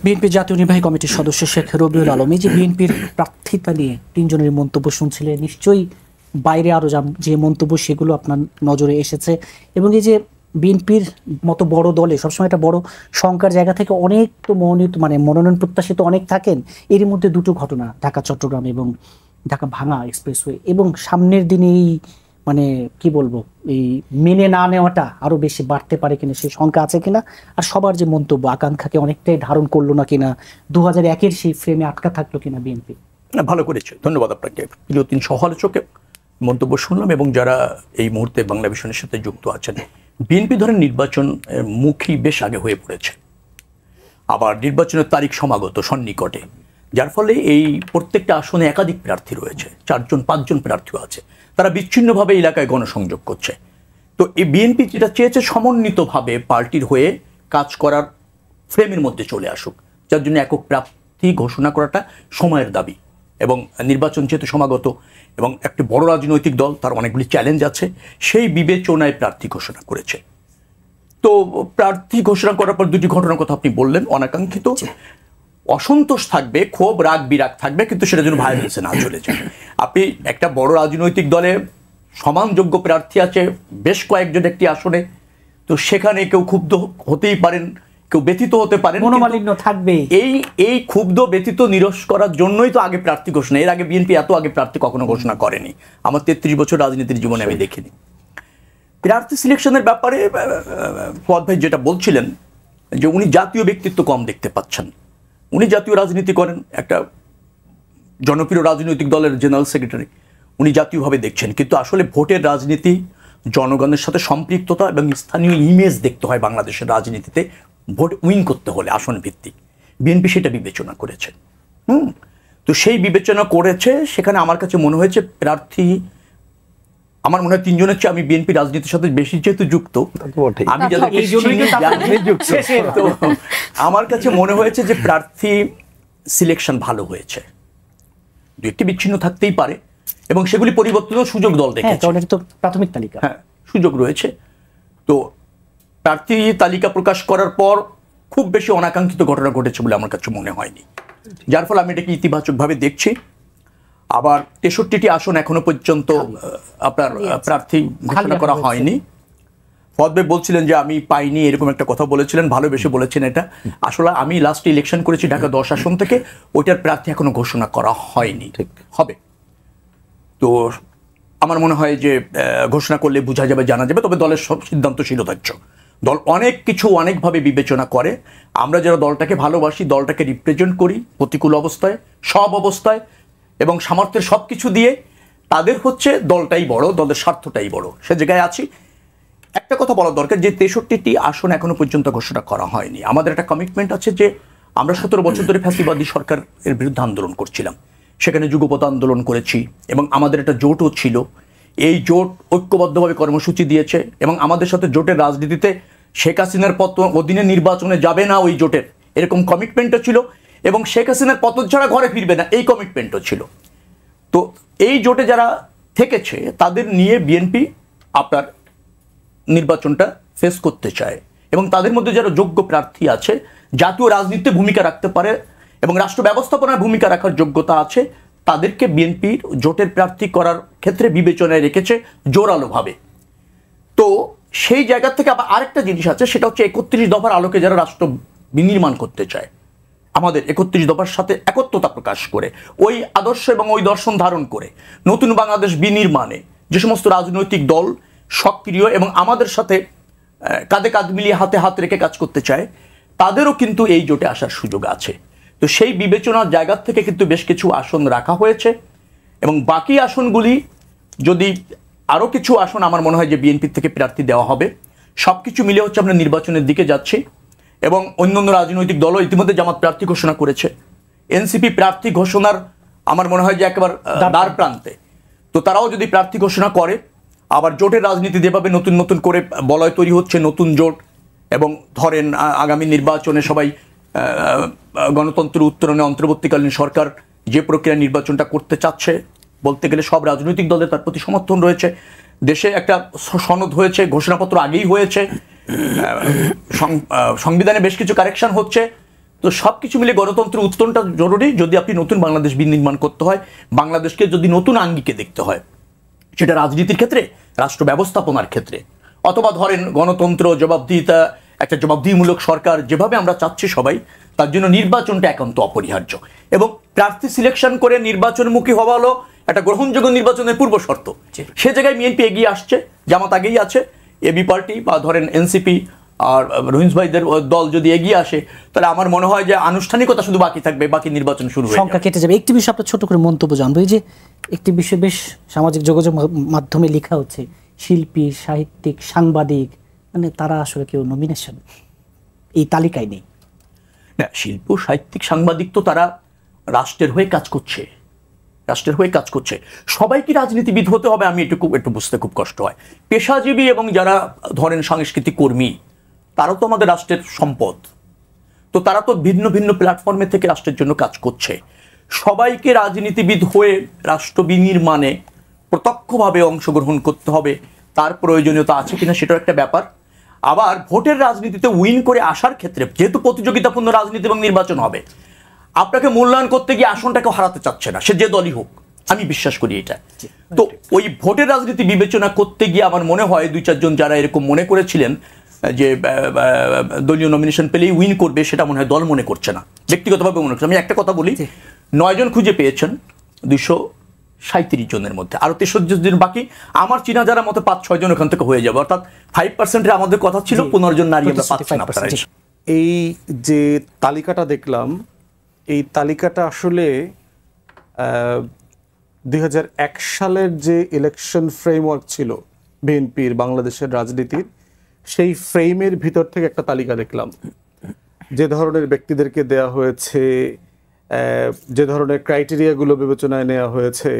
BNP জাতীয় নির্বাহী কমিটির সদস্য শেখ রবিউল আলম এই যে বিএনপির প্রার্থিতা নিয়ে তিনজনের মন্তব্য শুনছিলেন, নিশ্চয়ই বাইরে আরো যে মন্তব্য সেগুলো আপনার নজরে এসেছে, এবং এই যে বিএনপির মতো বড় দলে সবসময় একটা বড় সংখ্যার জায়গা থেকে অনেক তো মনোনীত মনোনয়ন প্রত্যাশিত অনেক থাকেন, এর মধ্যে দুটো ঘটনা ঢাকা চট্টগ্রাম এবং ঢাকা ভাঙা এক্সপ্রেসওয়ে, এবং সামনের দিনে এই কি বলবো এই মেনে না নেওয়াটা আরো বেশি বাড়তে পারে কিনা সেই শঙ্কা আছে কিনা, আর সবার যে মন্তব্য আকাঙ্ক্ষাকে অনেকটাই ধারণ করলো না কিনা, 2001-এর সেই ফ্রেমে আটকা থাকলো কিনা বিএনপি। না, ভালো করেছে, ধন্যবাদ আপনাকে। প্রিয় তিন সমালোচকের মন্তব্য শুনলাম এবং যারা এই মুহূর্তে বাংলা ভিশনের সাথে যুক্ত আছেন, বিএনপি ধরেন নির্বাচন মুখী বেশ আগে হয়ে পড়েছে, আবার নির্বাচনের তারিখ সমাগত সন্নিকটে, যার ফলে এই প্রত্যেকটা আসনে একাধিক প্রার্থী রয়েছে, 4-5জন প্রার্থীও আছে, তারা বিচ্ছিন্নভাবে এলাকায় গণসংযোগ করছে। তো এই বিএনপি যেটা চেয়েছে সমন্বিতভাবে পার্টির হয়ে কাজ করার ফ্রেমের মধ্যে চলে আসুক, যার জন্য একক প্রার্থী ঘোষণা করাটা সময়ের দাবি, এবং নির্বাচন যেহেতু সমাগত এবং একটি বড় রাজনৈতিক দল, তার অনেকগুলি চ্যালেঞ্জ আছে, সেই বিবেচনায় প্রার্থী ঘোষণা করেছে। তো প্রার্থী ঘোষণা করার পর দুটি ঘটনার কথা আপনি বললেন, অনাকাঙ্ক্ষিত অসন্তোষ থাকবে, ক্ষোভ রাগ বিরাগ থাকবে, কিন্তু সেটা যেন ভায়োলেন্সে না চলে যায়। আপনি একটা বড় রাজনৈতিক দলে সমানযোগ্য প্রার্থী আছে বেশ কয়েকজন একটি আসনে, তো সেখানে কেউ ক্ষুব্ধ হতেই পারেন, কেউ ব্যথিত হতে পারেন, মনোমালিন্য থাকবে। এই ক্ষুব্ধ ব্যথিত নিরস করার জন্যই তো আগে প্রার্থী ঘোষণা। এর আগে বিএনপি এত আগে প্রার্থী কখনো ঘোষণা করেনি, আমার 33 বছর রাজনীতির জীবনে আমি দেখিনি। প্রার্থী সিলেকশনের ব্যাপারে ফুয়াদ ভাই যেটা বলছিলেন যে উনি জাতীয় ব্যক্তিত্ব কম দেখতে পাচ্ছেন। উনি জাতীয় রাজনীতি করেন, একটা জনপ্রিয় রাজনৈতিক দলের জেনারেল সেক্রেটারি, উনি জাতীয়ভাবে দেখছেন, কিন্তু আসলে ভোটের রাজনীতি, জনগণের সাথে সম্পৃক্ততা এবং স্থানীয় ইমেজ দেখতে হয় বাংলাদেশের রাজনীতিতে ভোট উইন করতে হলে আসন ভিত্তিক। বিএনপি সেটা বিবেচনা করেছে। তো সেই বিবেচনা করেছে, সেখানে আমার কাছে মনে হয়েছে প্রার্থী, আমার মনে হয় তিনজনের চেয়ে আমি বিএনপি রাজনীতির সাথে বেশি যেহেতু যুক্ত, আমি তো আমার কাছে মনে হয়েছে যে প্রার্থী সিলেকশন ভালো হয়েছে। দু একটি বিচ্ছিন্ন থাকতেই পারে এবং সেগুলি পরিবর্তনের সুযোগ দল দেখেছে, তো প্রাথমিক তালিকা, হ্যাঁ সুযোগ রয়েছে। তো প্রার্থী তালিকা প্রকাশ করার পর খুব বেশি অনাকাঙ্ক্ষিত ঘটনা ঘটেছে বলে আমার কাছে মনে হয়নি, যার ফলে আমি এটাকে ইতিবাচকভাবে দেখছি। আবার 63টি আসন এখনো পর্যন্ত আপনার প্রার্থী ঘোষণা করা হয়নি। ফুয়াদ ভাই বলছিলেন যে আমি পাইনি, এরকম একটা কথা বলেছিলেন, ভালোবেসে বলেছেন এটা। আসলে আমি লাস্ট ইলেকশন করেছি ঢাকা 10 আসন থেকে, ওইটার প্রার্থী এখনো ঘোষণা করা হয়নি, ঠিক হবে। তো আমার মনে হয় যে ঘোষণা করলে বোঝা যাবে, জানা যাবে, তবে দলের সব সিদ্ধান্তশীল থাকছে। দল অনেক কিছু অনেকভাবে বিবেচনা করে। আমরা যারা দলটাকে ভালোবাসি, দলটাকে রিপ্রেজেন্ট করি প্রতিকূল অবস্থায়, সব অবস্থায় এবং সামর্থ্যের সব কিছু দিয়ে, তাদের হচ্ছে দলটাই বড়, দলের স্বার্থটাই বড়, সে জায়গায় আছি। একটা কথা বলা দরকার যে 63টি আসন এখনো পর্যন্ত ঘোষণা করা হয়নি। আমাদের একটা কমিটমেন্ট আছে যে আমরা 17 বছর ধরে ফ্যাসিবাদী সরকারের বিরুদ্ধে আন্দোলন করছিলাম, সেখানে যুগপৎ আন্দোলন করেছি এবং আমাদের একটা জোটও ছিল। এই জোট ঐক্যবদ্ধভাবে কর্মসূচি দিয়েছে এবং আমাদের সাথে জোটের রাজনীতিতে শেখ হাসিনার পতন অধীনে নির্বাচনে যাবে না ওই জোটের, এরকম কমিটমেন্টও ছিল, এবং শেখ হাসিনার পতন ছাড়া ঘরে ফিরবে না এই কমিটমেন্টও ছিল। তো এই জোটে যারা থেকেছে তাদের নিয়ে বিএনপি আপনার নির্বাচনটা ফেস করতে চায়, এবং তাদের মধ্যে যারা যোগ্য প্রার্থী আছে, জাতীয় রাজনীতিতে ভূমিকা রাখতে পারে এবং রাষ্ট্র ব্যবস্থাপনার ভূমিকা রাখার যোগ্যতা আছে, তাদেরকে বিএনপির জোটের প্রার্থী করার ক্ষেত্রে বিবেচনায় রেখেছে জোরালোভাবে। তো সেই জায়গা থেকে আবার আরেকটা জিনিস আছে, সেটা হচ্ছে 31 দফার আলোকে যারা রাষ্ট্র বিনির্মাণ করতে চায়, আমাদের 31 দফার সাথে একত্রতা প্রকাশ করে, ওই আদর্শ এবং ওই দর্শন ধারণ করে নতুন বাংলাদেশ বিনির্মাণে যে সমস্ত রাজনৈতিক দল সক্রিয় এবং আমাদের সাথে কাঁধে কাঁধ মিলিয়ে হাতে হাত রেখে কাজ করতে চায়, তাদেরও কিন্তু এই জোটে আসার সুযোগ আছে। তো সেই বিবেচনার জায়গা থেকে কিন্তু বেশ কিছু আসন রাখা হয়েছে, এবং বাকি আসনগুলি যদি আরও কিছু আসন আমার মনে হয় যে বিএনপির থেকে প্রার্থী দেওয়া হবে। সব কিছু মিলে হচ্ছে আমরা নির্বাচনের দিকে যাচ্ছি, এবং অন্যান্য রাজনৈতিক দলও ইতিমধ্যে জামাত প্রার্থী ঘোষণা করেছে, এনসিপি প্রার্থী ঘোষণার আমার মনে হয় যে একেবারে দ্বার প্রান্তে। তো তারাও যদি প্রার্থী ঘোষণা করে, আবার জোটের রাজনীতি যেভাবে নতুন নতুন করে বলয় তৈরি হচ্ছে, নতুন জোট, এবং ধরেন আগামী নির্বাচনে সবাই গণতন্ত্র উত্তরণে অন্তর্বর্তীকালীন সরকার যে প্রক্রিয়া নির্বাচনটা করতে চাচ্ছে, বলতে গেলে সব রাজনৈতিক দলের তার প্রতি সমর্থন রয়েছে। দেশে একটা সনদ হয়েছে, ঘোষণাপত্র আগেই হয়েছে, সংবিধানে বেশ কিছু কারেকশন হচ্ছে, তো সবকিছু মিলে গণতন্ত্রের উত্তরণটা জরুরি। যদি আপনি নতুন বাংলাদেশ বিনির্মাণ করতে হয়, বাংলাদেশকে যদি নতুন আঙ্গিকে দেখতে হয়, সেটা রাজনীতির ক্ষেত্রে, রাষ্ট্র ব্যবস্থাপনার ক্ষেত্রে, অথবা ধরেন গণতন্ত্র, জবাবদিহিতা, একটা জবাবদিহিমূলক সরকার যেভাবে আমরা চাচ্ছি সবাই, তার জন্য নির্বাচনটা একান্ত অপরিহার্য। এবং প্রার্থী সিলেকশন করে নির্বাচনমুখী হওয়া হলো একটা গ্রহণযোগ্য নির্বাচনের পূর্ব শর্ত। সে জায়গায় বিএনপি এগিয়ে আসছে, জামাত আগেই আছে, এবি পার্টি বা ধরেন এনসিপি আর রহিম ভাইদের দল যদি এগিয়ে আসে, তাহলে আমার মনে হয় যে আনুষ্ঠানিকতা শুধু বাকি থাকবে, বাকি নির্বাচন শুরু হয়ে সংখ্যা কেটে যাবে। একটি বিষয় আপনার ছোট করে মন্তব্য জানবো, এই যে একটি বিষয় বেশ সামাজিক যোগাযোগ মাধ্যমে লেখা হচ্ছে, শিল্পী, সাহিত্যিক, সাংবাদিক, মানে তারা আসলে কেউ নমিনেশন এই তালিকায় নেই। না, শিল্প, সাহিত্যিক, সাংবাদিক তো তারা রাষ্ট্রের হয়ে কাজ করছে, রাষ্ট্রের হয়ে কাজ করছে। সবাই কি রাজনীতিবিদ হতে হবে আমি একটু বুঝতে খুব কষ্ট হয়। পেশাজীবী এবং যারা ধরেন সাংস্কৃতিক কর্মী, তারাও তো আমাদের রাষ্ট্রের সম্পদ। তো তারা তো ভিন্ন ভিন্ন প্ল্যাটফর্মে থেকে রাষ্ট্রের জন্য কাজ করছে। সবাইকে রাজনীতিবিদ হয়ে রাষ্ট্র বিনির্মাণে প্রত্যক্ষভাবে অংশগ্রহণ করতে হবে, তার প্রয়োজনীয়তা আছে কিনা সেটাও একটা ব্যাপার। আবার ভোটের রাজনীতিতে উইন করে আসার ক্ষেত্রে, যেহেতু প্রতিযোগিতাপূর্ণ রাজনীতি এবং নির্বাচন হবে, আপনাকে মূল্যায়ন করতে গিয়ে আসনটাকে হারাতে চাচ্ছে না, সে যে দলই হোক, আমি বিশ্বাস করি এটা। তো ওই ভোটের রাজনীতি বিবেচনা করতে গিয়ে আমার মনে হয় 2-4 জন যারা এরকম মনে করেছিলেন যে দলীয় নমিনেশন পেলেই উইন করবে, সেটা মনে হয় দল মনে করছে না, ব্যক্তিগতভাবে মনে করছে। আমি একটা কথা বলি, 9 জন খুঁজে পেয়েছেন 237 জনের মধ্যে, আরো 63 জন বাকি। আমার চিনা যারা মতো 5-6 জন ওখান থেকে হয়ে যাবে, অর্থাৎ 5%-এর আমাদের কথা ছিল, 15 জন নারী আমরা পাচ্ছি না। এই যে তালিকাটা দেখলাম, এই তালিকাটা আসলে 2001 সালের যে ইলেকশন ফ্রেমওয়ার্ক ছিল বিএনপির বাংলাদেশের রাজনীতির, সেই ফ্রেমের ভিতর থেকে একটা তালিকা দেখলাম। যে ধরনের ব্যক্তিদেরকে দেয়া হয়েছে, যে ধরনের ক্রাইটেরিয়াগুলো বিবেচনায় নেওয়া হয়েছে,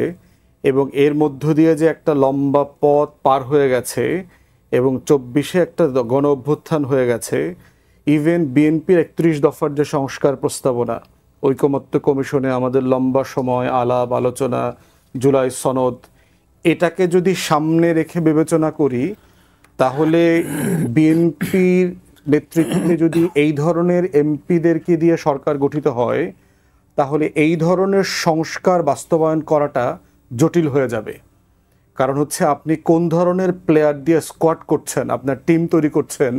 এবং এর মধ্য দিয়ে যে একটা লম্বা পথ পার হয়ে গেছে, এবং 24-এ একটা গণ অভ্যুত্থান হয়ে গেছে, ইভেন বিএনপির 31 দফার যে সংস্কার প্রস্তাবনা, ঐকমত্য কমিশনে আমাদের লম্বা সময় আলাপ আলোচনা, জুলাই সনদ, এটাকে যদি সামনে রেখে বিবেচনা করি, তাহলে বিএনপির নেতৃত্বে যদি এই ধরনের এমপিদেরকে দিয়ে সরকার গঠিত হয়, তাহলে এই ধরনের সংস্কার বাস্তবায়ন করাটা জটিল হয়ে যাবে। কারণ হচ্ছে আপনি কোন ধরনের প্লেয়ার দিয়ে স্কোয়াড করছেন, আপনার টিম তৈরি করছেন,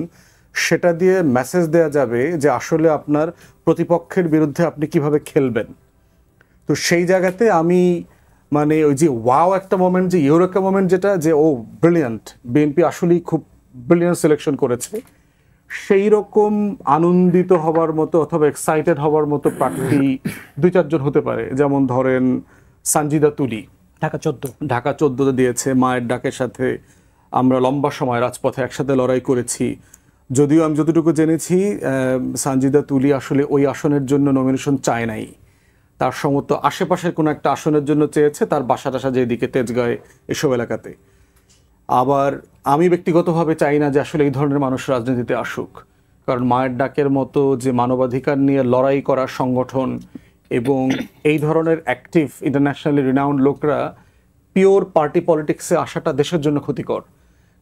সেটা দিয়ে মেসেজ দেয়া যাবে যে আসলে আপনার প্রতিপক্ষের বিরুদ্ধে আপনি কিভাবে খেলবেন। তো সেই জায়গাতে আমি মানে ওই যে ওয়াও একটা মোমেন্ট, যে ইউরোকা মোমেন্ট, যেটা যে ও ব্রিলিয়ান্ট, বিএনপি আসলেই খুব ব্রিলিয়ান্ট সিলেকশন করেছে, সেই রকম আনন্দিত হবার মতো অথবা এক্সাইটেড হবার মতো প্রার্থী 2-4 জন হতে পারে। যেমন ধরেন সানজিদা তুলি ঢাকা 14 দিয়েছে, মায়ের ডাকের সাথে আমরা লম্বা সময় রাজপথে একসাথে লড়াই করেছি। যদিও আমি যতটুকু জেনেছি, সানজিদা তুলি আসলে ওই আসনের জন্য নমিনেশন চায় নাই, তার সমস্ত আশেপাশের কোনো একটা আসনের জন্য চেয়েছে, তার বাসা টাসা যেদিকে তেজগাঁয়ে, এসব এলাকাতে। আবার আমি ব্যক্তিগতভাবে চাই না যে আসলে এই ধরনের মানুষ রাজনীতিতে আসুক, কারণ মায়ের ডাকের মতো যে মানবাধিকার নিয়ে লড়াই করার সংগঠন এবং এই ধরনের অ্যাক্টিভ ইন্টারন্যাশনালি রিনাউন্ড লোকরা পিওর পার্টি পলিটিক্সে আসাটা দেশের জন্য ক্ষতিকর,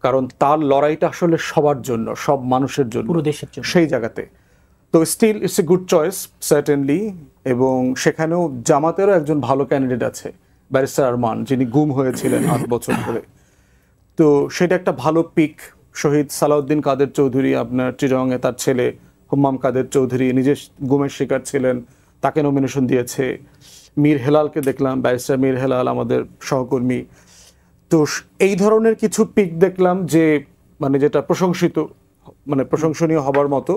কারণ তার লড়াইটা আসলে সবার জন্য, সব মানুষের জন্য, পুরো দেশের জন্য। সেই জায়গাতে তো still it's a good choice certainly. এবং সেখানেও জামাতেরও একজন ভালো ক্যান্ডিডেট আছে, ব্যারিস্টার আরমান, যিনি গুম হয়েছিলেন 8 বছর ধরে। তো সেটা একটা ভালো পিক। শহীদ সালাউদ্দিন কাদের চৌধুরী, আপনার চিরঙে তার ছেলে হুম্মাম কাদের চৌধুরী নিজে গুমের শিকার ছিলেন, তাকে নমিনেশন দিয়েছে। মীর হেলালকে দেখলাম, ব্যারিস্টার মীর হেলাল আমাদের সহকর্মী। তো এই ধরনের কিছু পিক দেখলাম যে মানে যেটা প্রশংসিত, মানে প্রশংসনীয় হবার মতো।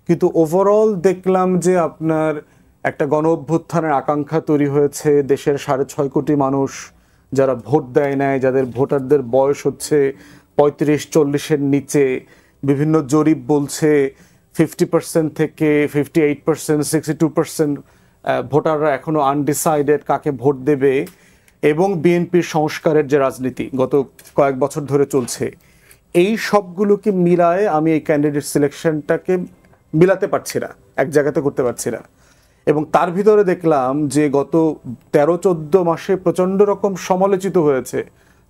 কিন্তু ওভারঅল দেখলাম যে আপনার একটা গণ অভ্যুত্থানের আকাঙ্ক্ষা তৈরি হয়েছে দেশের 6.5 কোটি মানুষ যারা ভোট দেয় নাই, যাদের ভোটারদের বয়স হচ্ছে 35-40-এর নিচে। বিভিন্ন জরিপ বলছে 50% থেকে 58%, 62% ভোটাররা এখনো আনডিসাইডেড কাকে ভোট দেবে। এবং বিএনপির সংস্কারের যে রাজনীতি গত কয়েক বছর ধরে চলছে, এই সবগুলোকে মিলায়ে আমি এই ক্যান্ডিডেট সিলেকশনটাকে মিলাতে পারছি না, এক জায়গাতে করতে পারছি না। এবং তার ভিতরে দেখলাম যে গত 13-14 মাসে প্রচণ্ড রকম সমালোচিত হয়েছে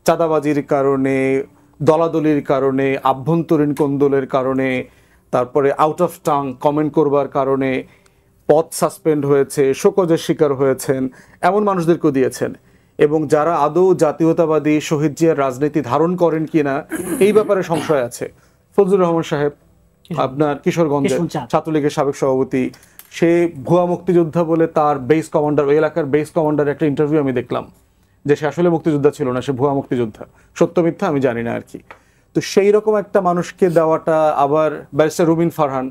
চাঁদাবাজির কারণে, দলাদলির কারণে, আভ্যন্তরীণ কোন্দলের কারণে, তারপরে আউট অফ টাং কমেন্ট করবার কারণে। পদ সাসপেন্ড হয়েছে, শোকজের শিকার হয়েছেন, এমন মানুষদেরকেও দিয়েছেন। এবং যারা আদৌ জাতীয়তাবাদী শহীদ জিয়ার রাজনীতি ধারণ করেন কিনা এই ব্যাপারে সংশয় আছে। ফজলুর রহমান সাহেব আপনার কিশোরগঞ্জের ছাত্রলীগের সাবেক সভাপতি, সে ভুয়া মুক্তিযোদ্ধা বলে তার বেস কমান্ডার, ওই এলাকার বেস কমান্ডার একটা ইন্টারভিউ আমি দেখলাম যে সে আসলে মুক্তিযোদ্ধা ছিল না, সে ভুয়া মুক্তিযোদ্ধা। সত্য মিথ্যা আমি জানি না আর কি। তো সেই রকম একটা মানুষকে দেওয়াটা, আবার ব্যারিস্টার রুমিন ফারহান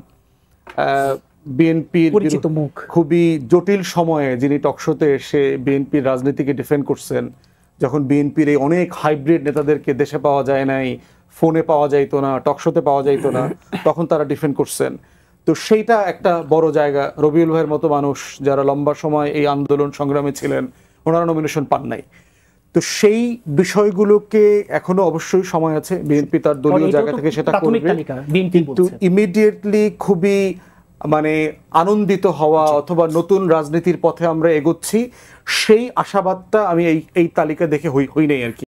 বিএনপির পরিচিত মুখ, খুবই জটিল সময়ে যিনি টকশোতে এসে বিএনপির রাজনীতিকে ডিফেন্ড করছেন, যখন বিএনপির এই অনেক হাইব্রিড নেতাদেরকে দেশে পাওয়া যায় নাই, ফোনে পাওয়া যাইতো না, টকশোতে পাওয়া যাইতো না, তখন তারা ডিফেন্ড করছেন। তো সেইটা একটা বড় জায়গা। রবিউল ভাইয়ের মতো মানুষ যারা লম্বা সময় এই আন্দোলন সংগ্রামে ছিলেন, ওনারা নমিনেশন পান নাই। তো সেই বিষয়গুলোকে এখনো অবশ্যই সময় আছে, বিএনপি তার দলীয় জায়গা থেকে সেটা করবে, কিন্তু ইমিডিয়েটলি খুবই মানে আনন্দিত হওয়া অথবা নতুন রাজনীতির পথে আমরা এগোচ্ছি সেই আশাবাদটা আমি এই তালিকা দেখে হই নাই আর কি।